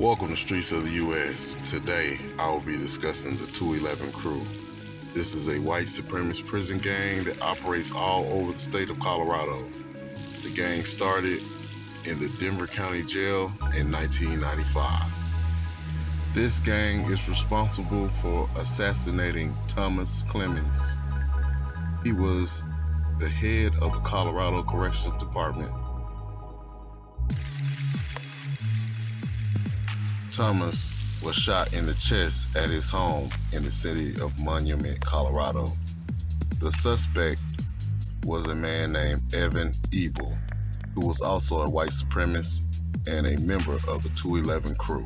Welcome to Streets of the U.S. Today, I will be discussing the 211 Crew. This is a white supremacist prison gang that operates all over the state of Colorado. The gang started in the Denver County Jail in 1995. This gang is responsible for assassinating Thomas Clements. He was the head of the Colorado Corrections Department. Thomas was shot in the chest at his home in the city of Monument, Colorado. The suspect was a man named Evan Ebel, who was also a white supremacist and a member of the 211 Crew.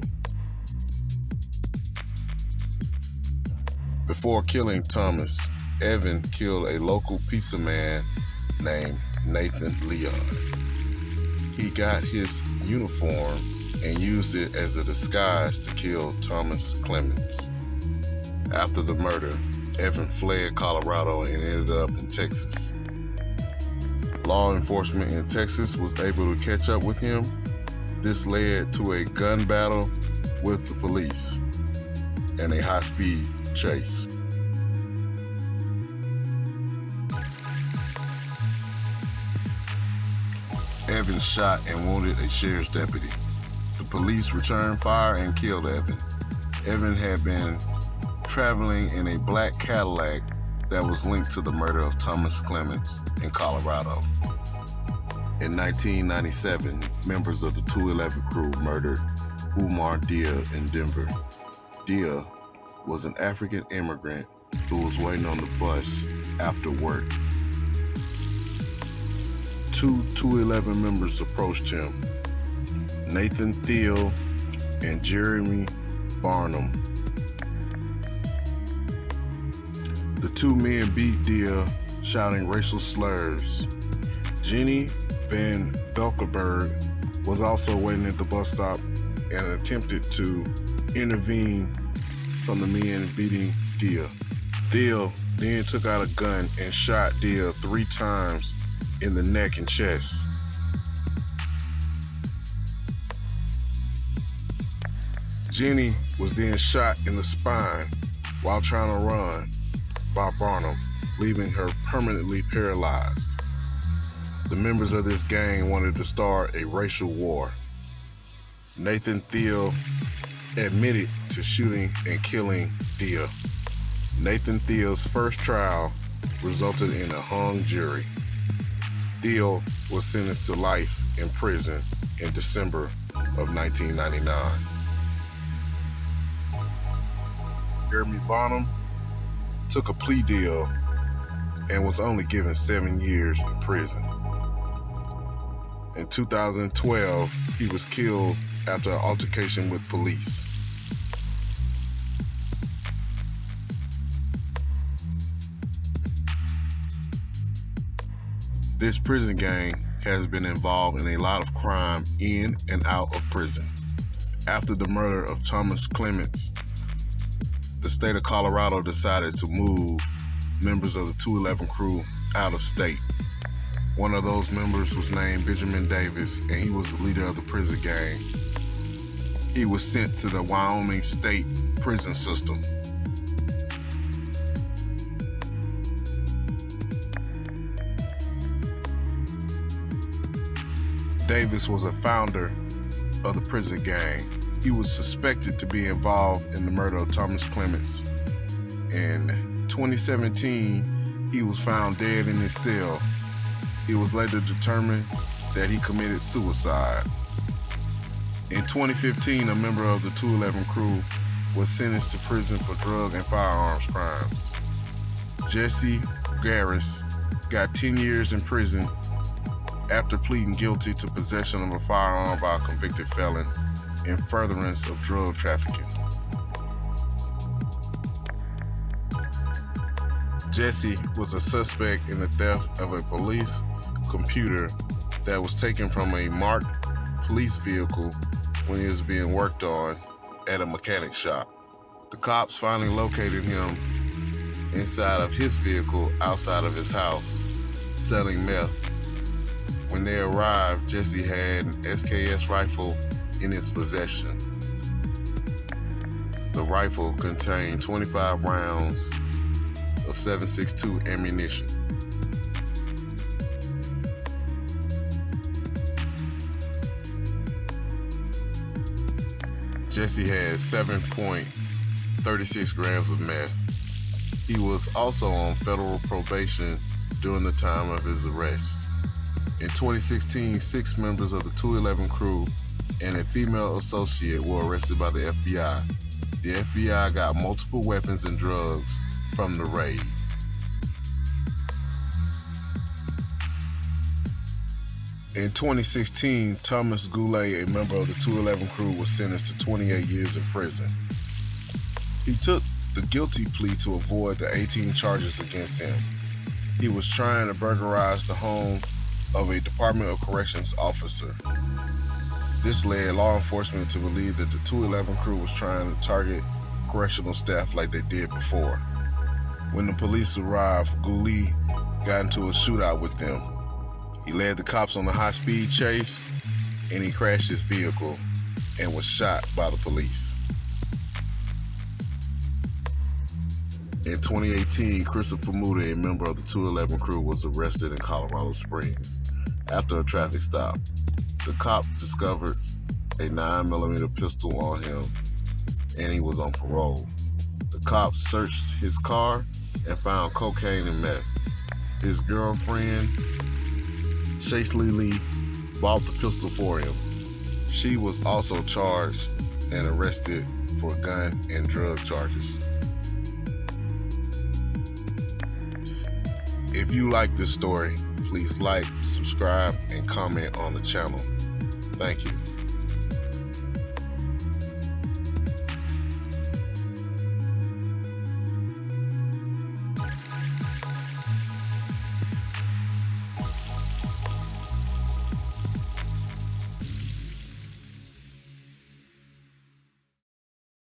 Before killing Thomas, Evan killed a local pizza man named Nathan Leon. He got his uniform and used it as a disguise to kill Thomas Clements. After the murder, Evan fled Colorado and ended up in Texas. Law enforcement in Texas was able to catch up with him. This led to a gun battle with the police and a high-speed chase. Evan shot and wounded a sheriff's deputy. The police returned fire and killed Evan. Evan had been traveling in a black Cadillac that was linked to the murder of Thomas Clements in Colorado. In 1997, members of the 211 Crew murdered Umar Dia in Denver. Dia was an African immigrant who was waiting on the bus after work. Two 211 members approached him, Nathan Thiel and Jeremy Bonham. The two men beat Dia, shouting racial slurs. Jenny Van Velkerberg was also waiting at the bus stop and attempted to intervene from the men beating Dia. Thiel then took out a gun and shot Dia 3 times in the neck and chest. Jenny was then shot in the spine while trying to run by Bonham, leaving her permanently paralyzed. The members of this gang wanted to start a racial war. Nathan Thiel admitted to shooting and killing Dia. Nathan Thiel's first trial resulted in a hung jury. Thiel was sentenced to life in prison in December of 1999. Jeremy Bonham took a plea deal and was only given 7 years in prison. In 2012, he was killed after an altercation with police. This prison gang has been involved in a lot of crime in and out of prison. After the murder of Thomas Clements, the state of Colorado decided to move members of the 211 Crew out of state. One of those members was named Benjamin Davis, and he was the leader of the prison gang. He was sent to the Wyoming state prison system. Davis was a founder of the prison gang. He was suspected to be involved in the murder of Thomas Clements. In 2017, he was found dead in his cell. It was later determined that he committed suicide. In 2015, a member of the 211 Crew was sentenced to prison for drug and firearms crimes. Jesse Garris got 10 years in prison after pleading guilty to possession of a firearm by a convicted felon in furtherance of drug trafficking. Jesse was a suspect in the theft of a police computer that was taken from a marked police vehicle when he was being worked on at a mechanic shop. The cops finally located him inside of his vehicle outside of his house, selling meth. When they arrived, Jesse had an SKS rifle in his possession. The rifle contained 25 rounds of 7.62 ammunition. Jesse had 7.36 grams of meth. He was also on federal probation during the time of his arrest. In 2016, 6 members of the 211 crew and a female associate were arrested by the FBI. The FBI got multiple weapons and drugs from the raid. In 2016, Thomas Goulet, a member of the 211 crew, was sentenced to 28 years in prison. He took the guilty plea to avoid the 18 charges against him. He was trying to burglarize the home of a Department of Corrections officer. This led law enforcement to believe that the 211 crew was trying to target correctional staff like they did before. When the police arrived, Goulet got into a shootout with them. He led the cops on a high-speed chase, and he crashed his vehicle and was shot by the police. In 2018, Christopher Moody, a member of the 211 crew, was arrested in Colorado Springs after a traffic stop. The cop discovered a 9mm pistol on him, and he was on parole. The cops searched his car and found cocaine and meth. His girlfriend, Shaylee Lee, bought the pistol for him. She was also charged and arrested for gun and drug charges. If you like this story, please like, subscribe, and comment on the channel. Thank you.